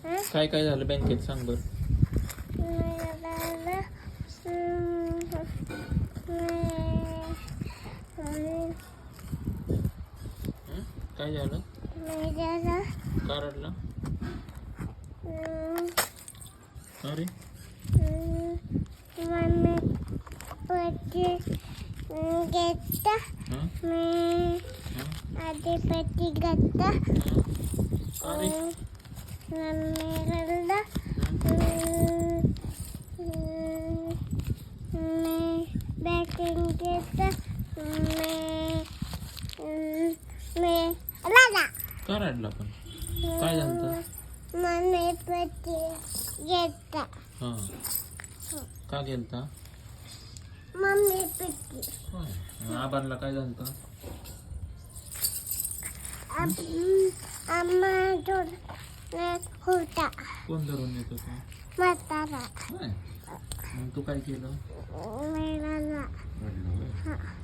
काय काय झालं बँकेत सांग बर. काय झालं का रडला. अरे मम्मी पट्टी घेता मी आधी पट्टी घेता अरे मम्मी रडला मी बॅटिंग घेता मी रडला का रडला पण काय झालं. मम्मी पट्टी घेता हा का गेलता. मम्मी पट्टी आबांना काय झालं. आम्हा जोड होता कोण धरून येत होता. म्हातारा मग तू काय केलं. मी रडला रडला होय.